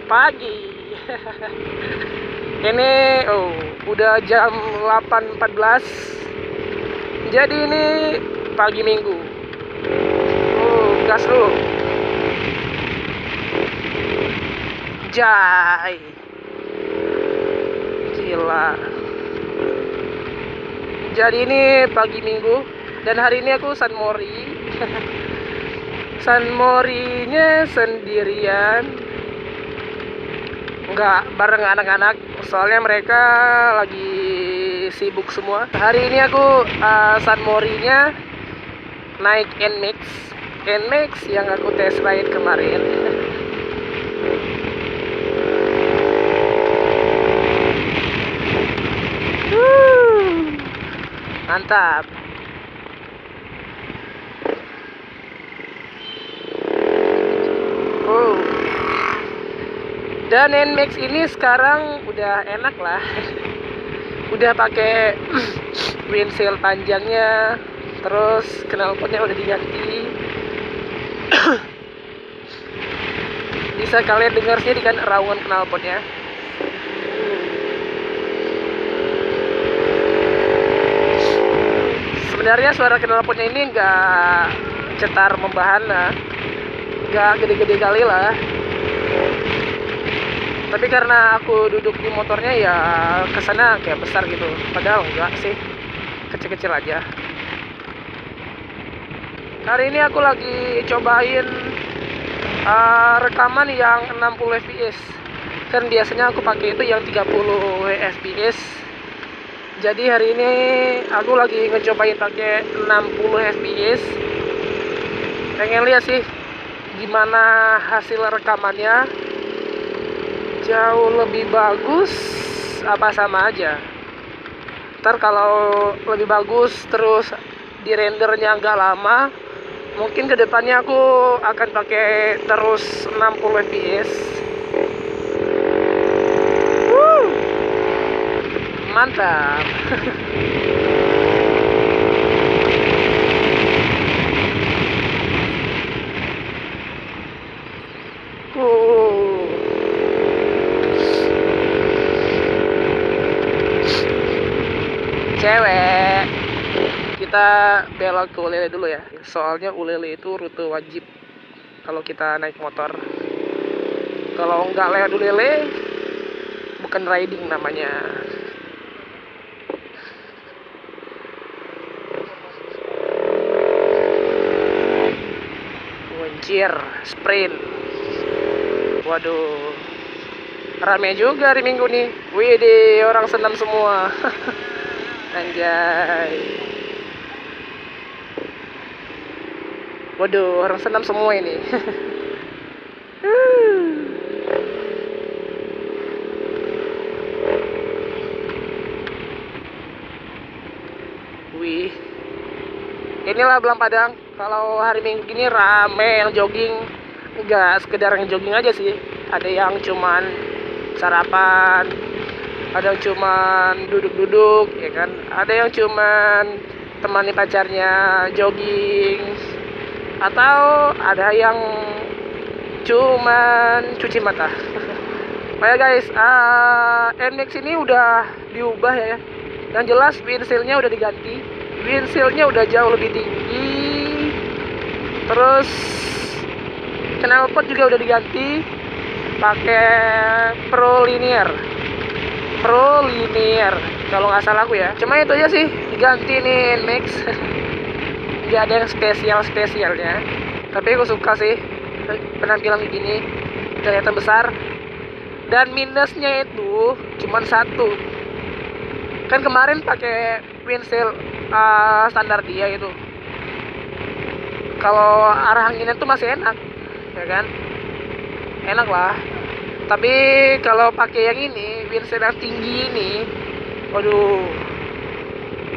pagi. Ini udah jam 8.14. Jadi ini pagi Minggu. Gas dulu. Jai. Gila. Jadi ini pagi Minggu dan hari ini aku San Mori. San Morinya sendirian, nggak bareng anak-anak, soalnya mereka lagi sibuk semua. Hari ini aku San Morinya naik NMAX yang aku test ride kemarin. Mantap. Dan NMAX ini sekarang udah enak lah. Udah pakai windshield panjangnya, terus knalpotnya udah diganti. Bisa kalian dengar sih kan raungan knalpotnya. Sebenarnya suara knalpotnya ini nggak cetar membahana, nggak gede-gede kali lah. Tapi karena aku duduk di motornya ya kesana kayak besar gitu. Padahal enggak sih, kecil-kecil aja. Hari ini aku lagi cobain rekaman yang 60 fps. Kan biasanya aku pakai itu yang 30 fps. Jadi hari ini aku lagi ngecobain pakai 60 fps. Pengen lihat sih gimana hasil rekamannya. Jauh lebih bagus apa sama aja. Ntar kalau lebih bagus terus di rendernya agak lama, mungkin kedepannya aku akan pakai terus 60 fps. Mantap. Cewek, kita belok ke Ulele dulu ya. Soalnya Ulele itu rute wajib kalau kita naik motor. Kalau nggak lewat Ulele, bukan riding namanya. Wancir, sprint. Waduh, rame juga hari Minggu nih. Widih, orang senam semua. Anjay. Waduh, orang senam semua ini. Wih. Inilah Belang Padang. Kalau hari Minggu gini rame yang jogging. Enggak sekedar yang jogging aja sih. Ada yang cuman sarapan, ada yang cuman duduk-duduk, ya kan? Ada yang cuman temani pacarnya jogging, atau ada yang cuman cuci mata. Makanya guys, NMAX ini udah diubah ya. Yang jelas windshieldnya udah diganti, windshieldnya udah jauh lebih tinggi. Terus knalpot juga udah diganti, pakai Pro Linear kalau nggak salah aku ya. Cuma itu aja sih diganti nih NMAX. Nggak ada yang spesialnya, tapi aku suka sih penampilan begini, kelihatan besar. Dan minusnya itu cuman satu, kan kemarin pakai windshield standar dia itu, kalau arah anginnya tuh masih enak ya kan, enak lah. Tapi kalau pakai yang ini, windshield yang tinggi ini, waduh,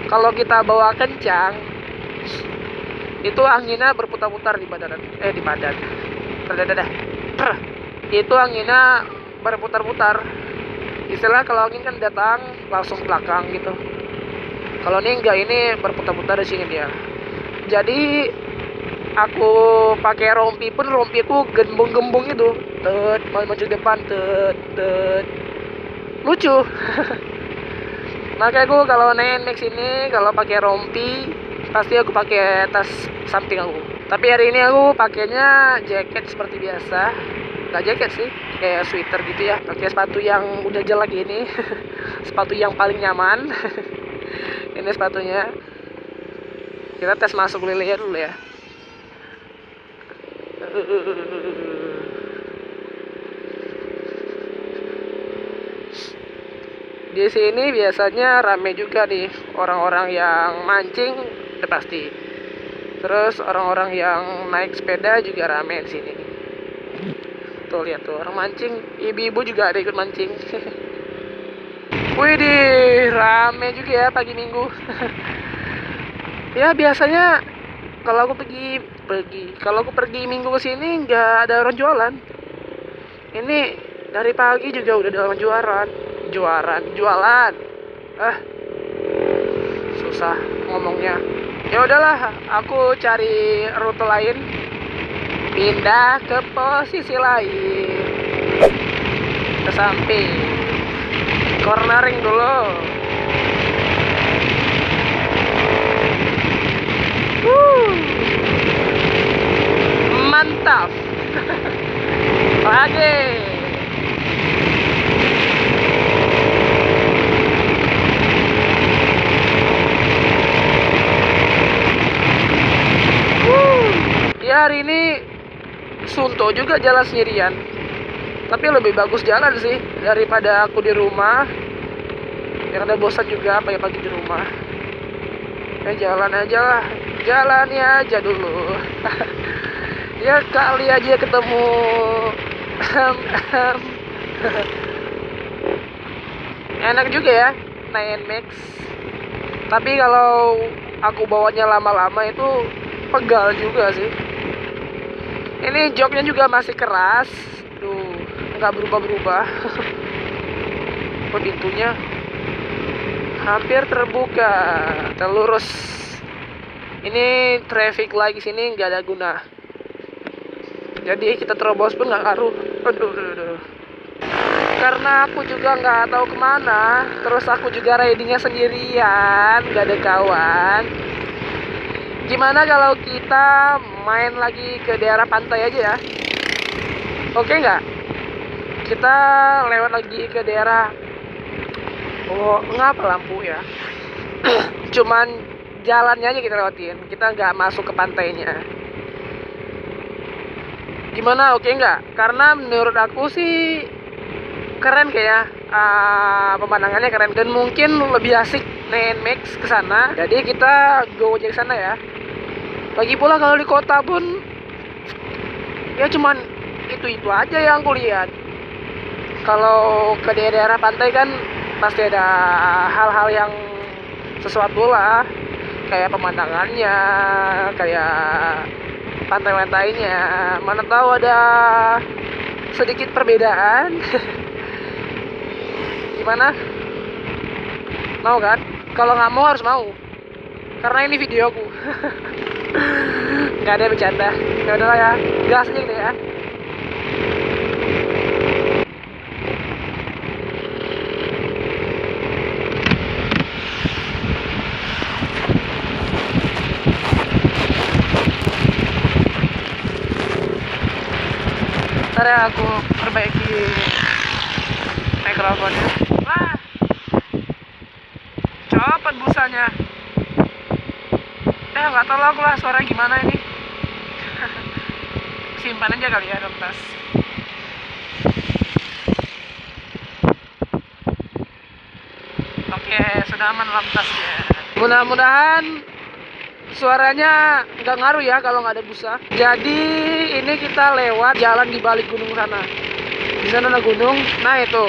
kalau kita bawa kencang, itu anginnya berputar-putar di badan. Itu anginnya berputar-putar. Istilah kalau angin kan datang langsung ke belakang gitu. Kalau ini enggak, ini berputar-putar di sini dia. Jadi aku pakai rompi pun rompiku gembung-gembung itu, maju depan, lucu. Makanya aku kalau naik Max ini kalau pakai rompi pasti aku pakai tas samping aku. Tapi hari ini aku pakainya jaket seperti biasa. Nggak jaket sih, kayak sweater gitu ya. Pakai sepatu yang udah jelek ini. Sepatu yang paling nyaman. Ini sepatunya. Kita tes masuk lilinnya dulu ya. Di sini biasanya rame juga nih orang-orang yang mancing, udah pasti. Terus orang-orang yang naik sepeda juga rame di sini. Tuh lihat tuh orang mancing, ibu-ibu juga ada ikut mancing. Wih, rame juga ya pagi Minggu. Ya biasanya kalau aku pergi Minggu ke sini nggak ada orang jualan. Ini dari pagi juga udah ada orang jualan. Susah ngomongnya. Ya udahlah, aku cari rute lain, pindah ke posisi lain, ke samping, cornering dulu. Mantap. Lagi. Ya hari ini suntuk juga jalan sendirian. Tapi lebih bagus jalan sih daripada aku di rumah. Yang ada bosan juga pagi-pagi di rumah. Ya jalan aja lah, jalannya aja dulu. Ya kali aja ketemu. Enak juga ya naik Max. Tapi kalau aku bawanya lama-lama itu pegal juga sih. Ini joknya juga masih keras, tuh nggak berubah-berubah. Pintunya hampir terbuka, terlurus. Ini traffic light sini nggak ada guna. Jadi kita terobos pun nggak ngaruh. Aduh. Karena aku juga nggak tahu kemana, terus aku juga ridingnya sendirian, nggak ada kawan. Gimana kalau kita main lagi ke daerah pantai aja ya? Oke nggak? Kita lewat lagi ke daerah. Oh, ngapa lampu ya? Cuman jalannya aja kita lewatin. Kita nggak masuk ke pantainya. Gimana? Oke nggak? Karena menurut aku sih keren kayaknya. Pemandangannya keren dan mungkin lebih asik naik Max ke sana. Jadi kita go aja ke sana ya. Lagi pula kalau di kota pun ya cuman itu aja yang aku lihat. Kalau ke daerah pantai kan pasti ada hal-hal yang sesuatu lah, kayak pemandangannya, kayak pantai-pantainya. Mana tahu ada sedikit perbedaan. Gimana? Mau kan? Kalau nggak mau harus mau. Karena ini videoku. Nggak ada bercanda. Ya udahlah ya, gas aja gitu ya. Ntar ya aku perbaiki mikrofonnya. Wah, copot busanya. Nggak tahu aku lah suara gimana ini. Simpan aja kali ya dalam tas. Oke, sudah aman dalam tasnya. Mudah-mudahan suaranya nggak ngaruh ya kalau nggak ada busa. Jadi ini kita lewat jalan di balik gunung sana. Di sana ada gunung. Nah itu.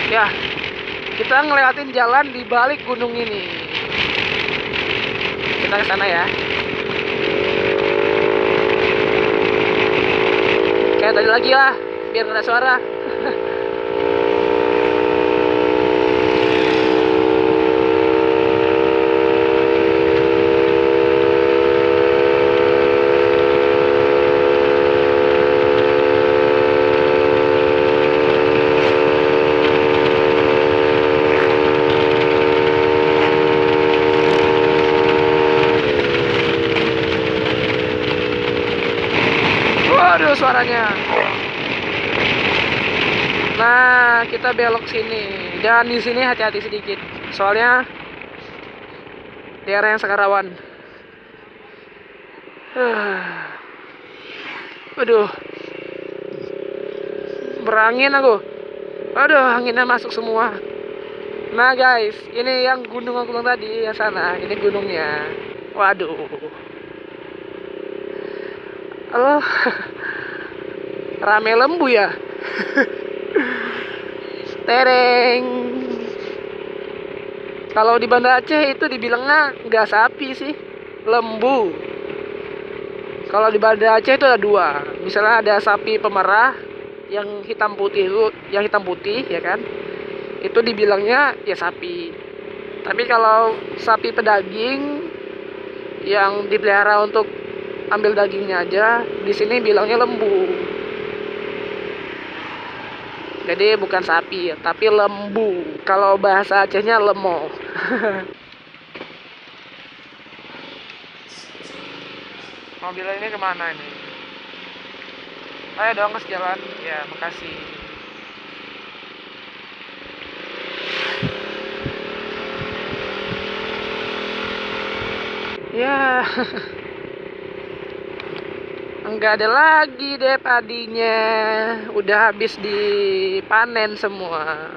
Ya, kita ngelewatin jalan di balik gunung ini. Kita ke sana ya. Kayak tadi lagi lah, biar nggak ada suara. suaranya. Nah, kita belok sini. Dan di sini hati-hati sedikit. Soalnya daerah yang sangat rawan. Aduh. Berangin aku. Aduh, anginnya masuk semua. Nah, guys, ini yang gunung aku bilang tadi, yang sana. Ini gunungnya. Waduh. Halo. Rame lembu ya. Tereng. Kalau di Banda Aceh itu dibilangnya nggak sapi sih, lembu. Kalau di Banda Aceh itu ada dua. Misalnya ada sapi pemerah yang hitam putih itu, yang hitam putih ya kan. Itu dibilangnya ya sapi. Tapi kalau sapi pedaging yang dipelihara untuk ambil dagingnya aja, di sini bilangnya lembu. Jadi bukan sapi, tapi lembu. Kalau bahasa Acehnya lemo. Mobil ini kemana ini? Ayo dong ke jalan. Ya, makasih. Ya. Enggak ada lagi deh padinya. Udah habis dipanen semua.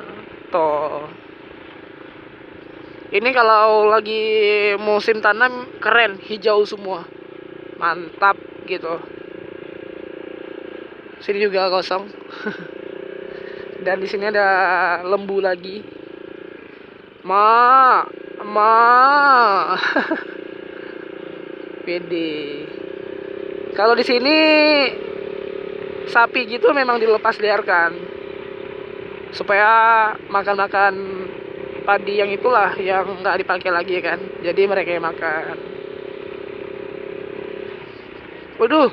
Tuh. Ini kalau lagi musim tanam keren, hijau semua. Mantap gitu. Sini juga kosong. Dan di sini ada lembu lagi. Ma. Pede. Kalau di sini sapi gitu memang dilepas liarkan supaya makan-makan padi yang itulah yang nggak dipakai lagi kan. Jadi mereka yang makan. Waduh,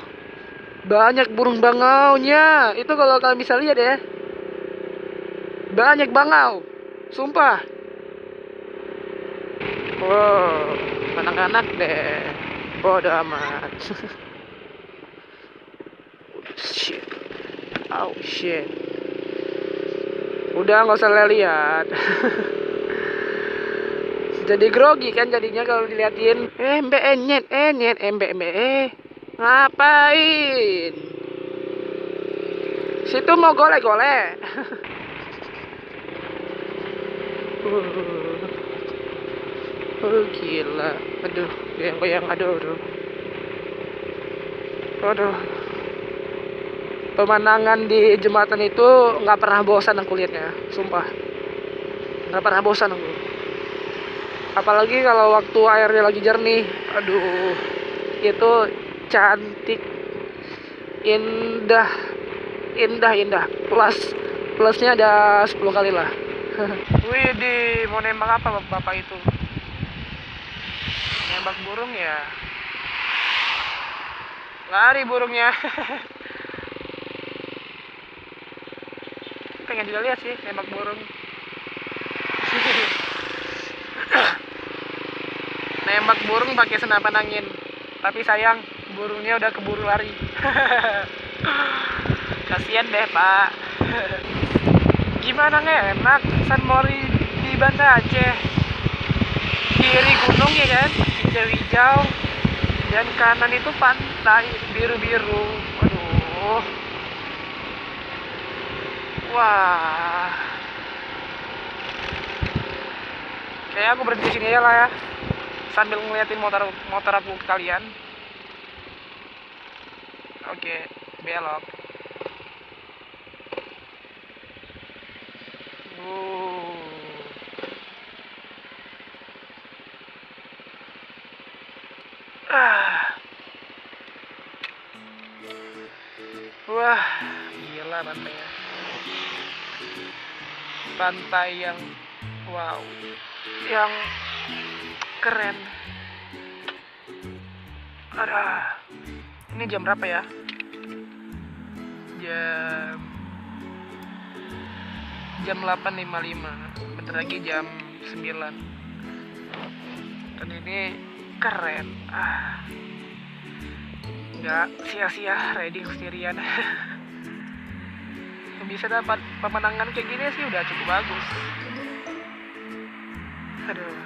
banyak burung bangaunya. Itu kalau kalian bisa lihat ya, banyak bangau, sumpah. Wow, anak-anak deh, bodoh amat. Shit. Oh shit. Udah nggak usah lihat. Jadi grogi kan jadinya kalau diliatin. Embe enyet embe. Ngapain? Situ mau golek-golek. Oh gila. Aduh, goyang aduh. Aduh. Pemandangan di jembatan itu nggak pernah bosan aku lihatnya, sumpah. Nggak pernah bosan aku. Apalagi kalau waktu airnya lagi jernih, aduh, itu cantik, indah. Plusnya ada 10 kali lah. Wih, mau nembak apa bapak itu? Nembak burung ya? Lari burungnya. Pengen juga lihat sih nembak burung. Nembak burung pakai senapan angin. Tapi sayang burungnya udah keburu lari. Kasian deh pak. Gimana enak San Mori di Banda Aceh. Kiri gunung ya kan, hijau-hijau. Dan kanan itu pantai biru-biru. Waduh. Wah. Kayak aku berhenti sini aja lah ya. Sambil ngeliatin motor aku ke kalian. Oke, belok. Wah, gila pantainya. Pantai yang wow, yang keren. Ada. Ini jam berapa ya? Jam 8.55. Bentar lagi jam 9. Dan ini keren. nggak sia-sia riding sendirian. Bisa dapat pemandangan kayak gini sih udah cukup bagus. Aduh,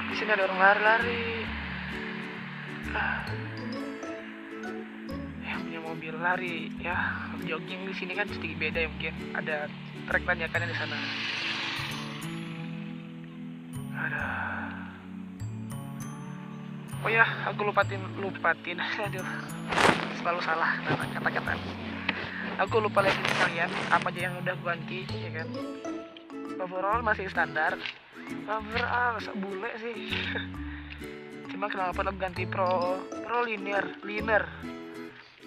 di sini ada orang lari-lari. Yang punya mobil lari ya, jogging di sini kan sedikit beda ya, mungkin ada trek tanjakannya di sana. Oh ya, aku lupatin. Aduh, selalu salah kata-kata. Aku lupa lihat kalian apa aja yang udah ganti, ya kan? Overall masih standar. Overall bule sih. Cuma kenapa aku ganti pro linear.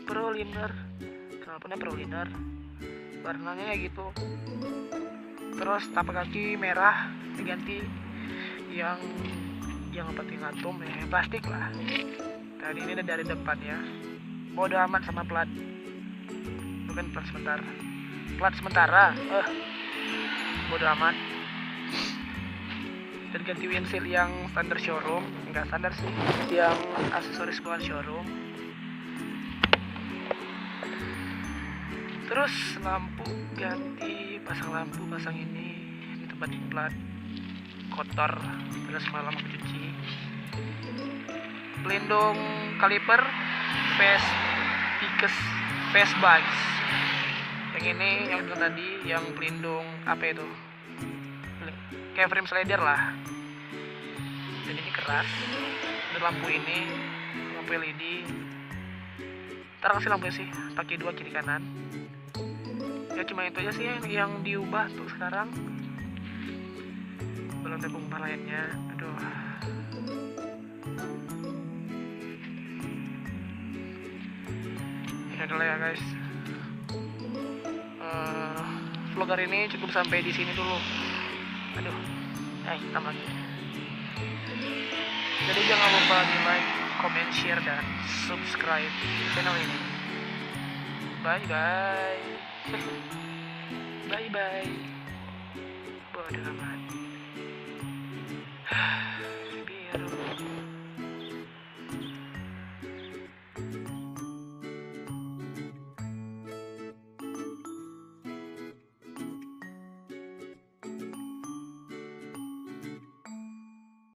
Kenapa pro linear? Warnanya gitu. Terus tapak kaki merah diganti yang apa atom ya, yang plastik lah. Tadi ini dari depan ya. Bodo amat sama plat. Bukan plat sementara. Bodo amat. Dan ganti windshield yang standar showroom, enggak standar sih, yang aksesoris bawaan showroom. Terus lampu ganti, pasang ini di tempat plat kotor, terus malam aku cuci. Pelindung kaliper face bags. Yang ini yang tadi yang pelindung apa itu? Kayak frame slider lah. Dan ini keras. Dan lampu ini lampu LED. Ntar kasih lampunya sih, pakai 2 kiri kanan. Ya cuma itu aja sih yang diubah tuh sekarang. Belum ada bumper lainnya. Aduh. Ya udah ya guys. Vlog hari ini cukup sampai di sini dulu. Aduh. Hitam lagi. Jadi jangan lupa di like, comment, share dan subscribe channel ini. Bye bye. Bodoh amat.